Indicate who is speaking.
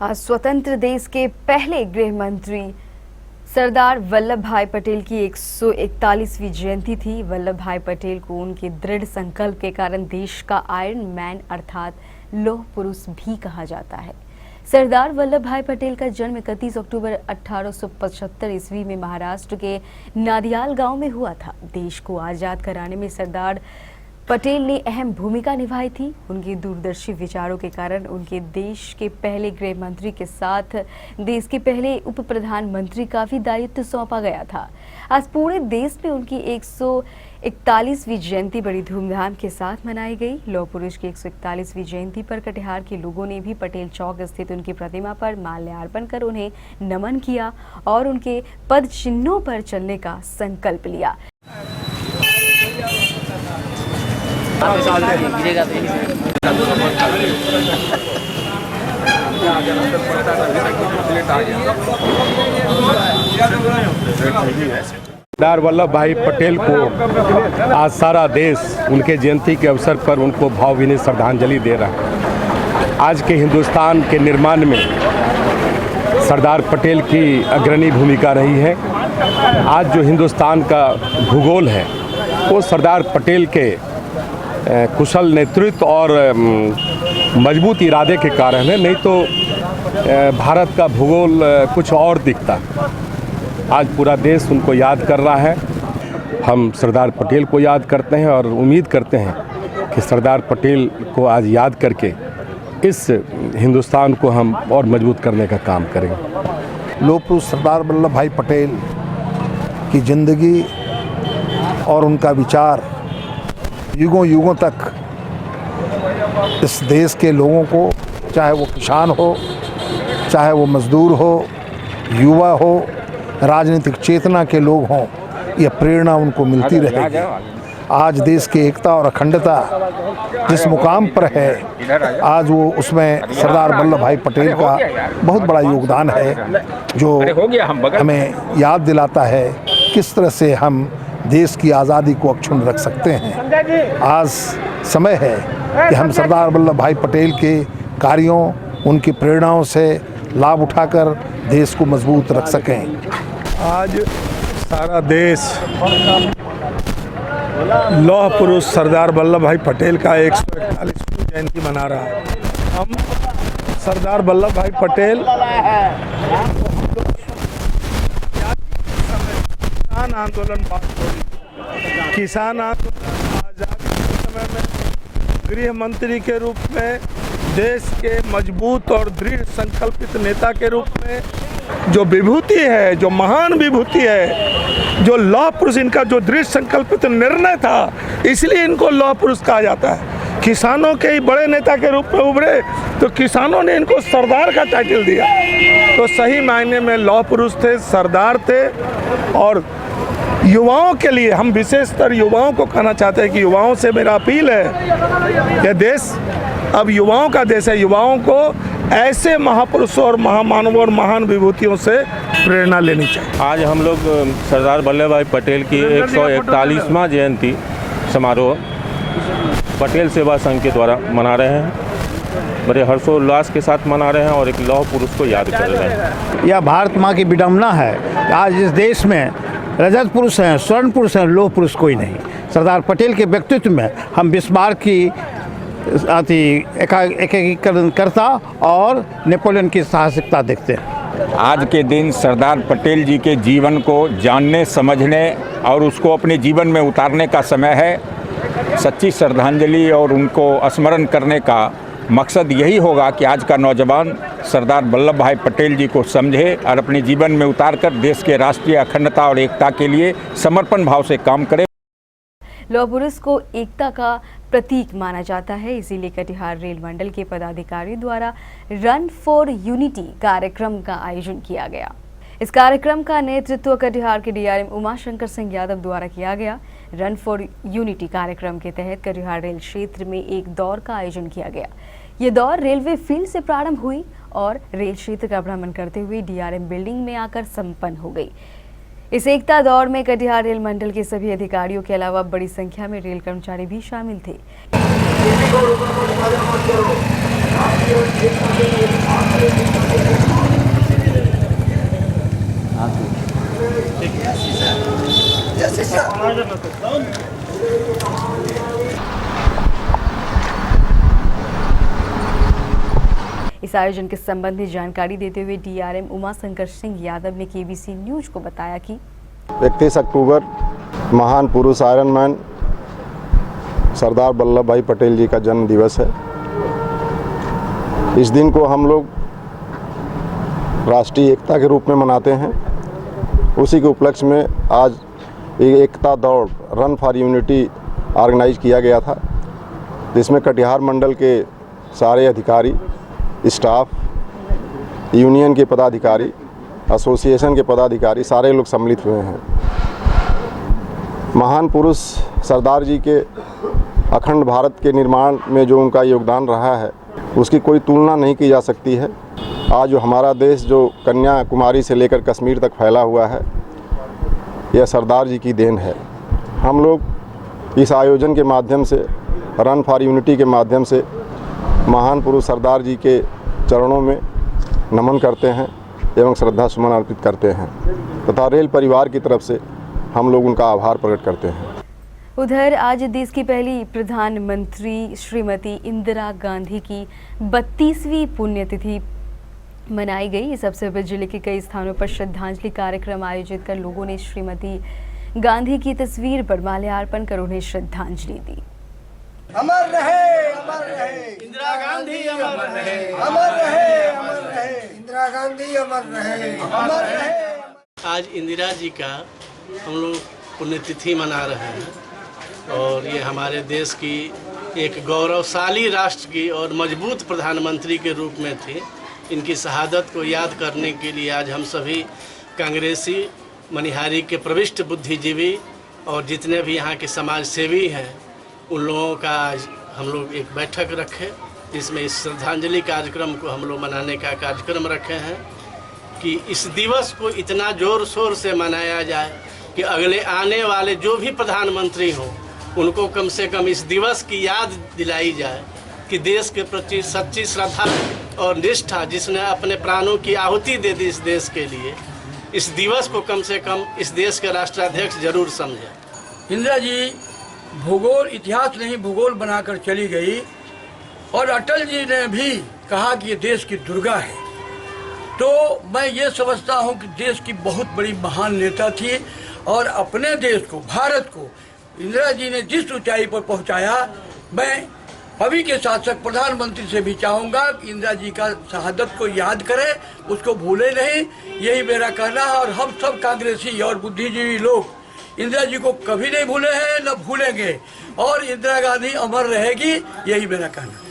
Speaker 1: आज स्वतंत्र देश के पहले गृह मंत्री सरदार वल्लभ भाई पटेल की 141वीं जयंती थी। वल्लभ भाई पटेल को उनके दृढ़ संकल्प के कारण देश का आयरन मैन अर्थात लौह पुरुष भी कहा जाता है। सरदार वल्लभ भाई पटेल का जन्म 31 अक्टूबर 1875 ईस्वी में महाराष्ट्र के नादियाल गांव में हुआ था। देश को आजाद कराने में सरदार पटेल ने अहम भूमिका निभाई थी। उनके दूरदर्शी विचारों के कारण उनके देश के पहले गृह मंत्री के साथ देश के पहले उप प्रधानमंत्री का भी दायित्व सौंपा गया था। आज पूरे देश में उनकी 141वीं जयंती बड़ी धूमधाम के साथ मनाई गई। लौह पुरुष की 141वीं जयंती पर कटिहार के लोगों ने भी पटेल चौक स्थित उनकी प्रतिमा पर माल्यार्पण कर उन्हें नमन किया और उनके पद चिन्हों पर चलने का संकल्प लिया।
Speaker 2: सरदार वल्लभ भाई पटेल को आज सारा देश उनके जयंती के अवसर पर उनको भावभीनी श्रद्धांजलि दे रहा है। आज के हिंदुस्तान के निर्माण में सरदार पटेल की अग्रणी भूमिका रही है। आज जो हिंदुस्तान का भूगोल है वो सरदार पटेल के कुशल नेतृत्व और मजबूत इरादे के कारण है, नहीं तो भारत का भूगोल कुछ और दिखता। आज पूरा देश उनको याद कर रहा है। हम सरदार पटेल को याद करते हैं और उम्मीद करते हैं कि सरदार पटेल को आज याद करके इस हिंदुस्तान को हम और मजबूत करने का काम करेंगे।
Speaker 3: लौह पुरुष सरदार वल्लभ भाई पटेल की ज़िंदगी और उनका विचार युगों युगों तक इस देश के लोगों को, चाहे वो किसान हो, चाहे वो मजदूर हो, युवा हो, राजनीतिक चेतना के लोग हों, यह प्रेरणा उनको मिलती रहेगी। आज देश की एकता और अखंडता जिस मुकाम पर है, आज वो उसमें सरदार वल्लभ भाई पटेल का बहुत बड़ा योगदान है, जो हमें याद दिलाता है किस तरह से हम देश की आज़ादी को अक्षुण्ण रख सकते हैं। आज समय है कि हम सरदार वल्लभ भाई पटेल के कार्यों, उनकी प्रेरणाओं से लाभ उठाकर देश को मजबूत रख सकें।
Speaker 2: आज सारा देश लौह पुरुष सरदार वल्लभ भाई पटेल का 141वीं जयंती मना रहा है। हम सरदार वल्लभ भाई पटेल किसान आंदोलन किसान आंदोलन आज़ादी के समय में गृह मंत्री के रूप में, देश के मजबूत और दृढ़ संकल्पित नेता के रूप में जो विभूति है, जो महान विभूति है, जो लौह पुरुष, इनका जो दृढ़ संकल्पित निर्णय था, इसलिए इनको लौह पुरुष कहा जाता है। किसानों के ही बड़े नेता के रूप में उभरे तो किसानों ने इनको सरदार का टाइटल दिया। तो सही मायने में लौह पुरुष थे, सरदार थे। और युवाओं के लिए हम विशेषतर युवाओं को कहना चाहते हैं कि युवाओं से मेरा अपील है, यह देश अब युवाओं का देश है। युवाओं को ऐसे महापुरुषों और महामानवों और महान विभूतियों से प्रेरणा लेनी चाहिए।
Speaker 4: आज हम लोग सरदार वल्लभ भाई पटेल की 141वां जयंती समारोह पटेल सेवा संघ के द्वारा मना रहे हैं। बड़े हर्षोल्लास के साथ मना रहे हैं और एक लौह पुरुष को याद कर रहे हैं।
Speaker 5: यह भारत माँ की विडम्बना है। आज इस देश में रजत पुरुष हैं, स्वर्ण पुरुष हैं, लौह पुरुष कोई नहीं। सरदार पटेल के व्यक्तित्व में हम बिस्मार्क की एकीकरणकर्ता और नेपोलियन की साहसिकता देखते हैं।
Speaker 6: आज के दिन सरदार पटेल जी के जीवन को जानने, समझने और उसको अपने जीवन में उतारने का समय है। सच्ची श्रद्धांजलि और उनको स्मरण करने का मकसद यही होगा कि आज का नौजवान सरदार वल्लभ भाई पटेल जी को समझे और अपने जीवन में उतारकर देश के राष्ट्रीय अखंडता और एकता के लिए समर्पण भाव से काम करे।
Speaker 1: लौह पुरुष को एकता का प्रतीक माना जाता है, इसीलिए कटिहार रेल मंडल के पदाधिकारियों द्वारा रन फॉर यूनिटी कार्यक्रम का आयोजन किया गया। इस कार्यक्रम का नेतृत्व कटिहार के डीआरएम उमाशंकर सिंह यादव द्वारा किया गया। रन फॉर यूनिटी कार्यक्रम के तहत कटिहार रेल क्षेत्र में एक दौड़ का आयोजन किया गया। ये दौड़ रेलवे फील्ड से प्रारंभ हुई और रेल क्षेत्र का भ्रमण करते हुए डीआरएम बिल्डिंग में आकर संपन्न हो गई। इस एकता दौड़ में कटिहार रेल मंडल के सभी अधिकारियों के अलावा बड़ी संख्या में रेल कर्मचारी भी शामिल थे।
Speaker 7: को
Speaker 1: इस आयोजन के संबंध में जानकारी देते हुए डीआरएम उमाशंकर सिंह यादव ने केबीसी न्यूज को बताया कि
Speaker 7: 31 अक्टूबर महान पुरुष आयरन मैन सरदार वल्लभ भाई पटेल जी का जन्म दिवस है। इस दिन को हम लोग राष्ट्रीय एकता के रूप में मनाते हैं। उसी के उपलक्ष्य में आज एकता दौड़ रन फॉर यूनिटी ऑर्गेनाइज किया गया था, जिसमें कटिहार मंडल के सारे अधिकारी, स्टाफ, यूनियन के पदाधिकारी, एसोसिएशन के पदाधिकारी सारे लोग सम्मिलित हुए हैं। महान पुरुष सरदार जी के अखंड भारत के निर्माण में जो उनका योगदान रहा है उसकी कोई तुलना नहीं की जा सकती है। आज जो हमारा देश जो कन्याकुमारी से लेकर कश्मीर तक फैला हुआ है, यह सरदार जी की देन है। हम लोग इस आयोजन के माध्यम से, रन फॉर यूनिटी के माध्यम से महान पुरुष सरदार जी के चरणों में नमन करते हैं एवं श्रद्धा सुमन अर्पित करते हैं तथा रेल परिवार की तरफ से हम लोग उनका आभार प्रकट करते हैं।
Speaker 1: उधर आज देश की पहली प्रधानमंत्री श्रीमती इंदिरा गांधी की 32वीं पुण्यतिथि मनाई गई। इस अवसर पर जिले के कई स्थानों पर श्रद्धांजलि कार्यक्रम आयोजित कर लोगों ने श्रीमती गांधी की तस्वीर पर माल्यार्पण कर उन्हें श्रद्धांजलि दी।
Speaker 8: अमर रहे इंदिरा गांधी, अमर रहे, अमर रहे, अमर रहे इंदिरा गांधी, अमर रहे, अमर रहे।
Speaker 9: आज इंदिरा जी का हम लोग पुण्यतिथि मना रहे हैं और ये हमारे देश की एक गौरवशाली राष्ट्र की और मजबूत प्रधानमंत्री के रूप में थी। इनकी शहादत को याद करने के लिए आज हम सभी कांग्रेसी, मनिहारी के प्रविष्ट बुद्धिजीवी और जितने भी यहाँ के समाज सेवी हैं, उन लोगों का आज हम लोग एक बैठक रखे, जिसमें इस श्रद्धांजलि कार्यक्रम को हम लोग मनाने का कार्यक्रम रखे हैं कि इस दिवस को इतना ज़ोर शोर से मनाया जाए कि अगले आने वाले जो भी प्रधानमंत्री हों उनको कम से कम इस दिवस की याद दिलाई जाए कि देश के प्रति सच्ची श्रद्धा और निष्ठा, जिसने अपने प्राणों की आहुति दे दी इस देश के लिए, इस दिवस को कम से कम इस देश के राष्ट्राध्यक्ष जरूर समझें।
Speaker 8: इंदिरा जी भूगोल, इतिहास नहीं भूगोल बनाकर चली गई और अटल जी ने भी कहा कि ये देश की दुर्गा है। तो मैं ये समझता हूँ कि देश की बहुत बड़ी महान नेता थी और अपने देश को, भारत को इंदिरा जी ने जिस ऊंचाई पर पहुँचाया, मैं अभी के शासक प्रधानमंत्री से भी चाहूँगा कि इंदिरा जी का शहादत को याद करें, उसको भूले नहीं। यही मेरा कहना है और हम सब कांग्रेसी और बुद्धिजीवी लोग इंदिरा जी को कभी नहीं भूले हैं, न भूलेंगे और इंदिरा गांधी अमर रहेगी, यही मेरा कहना है।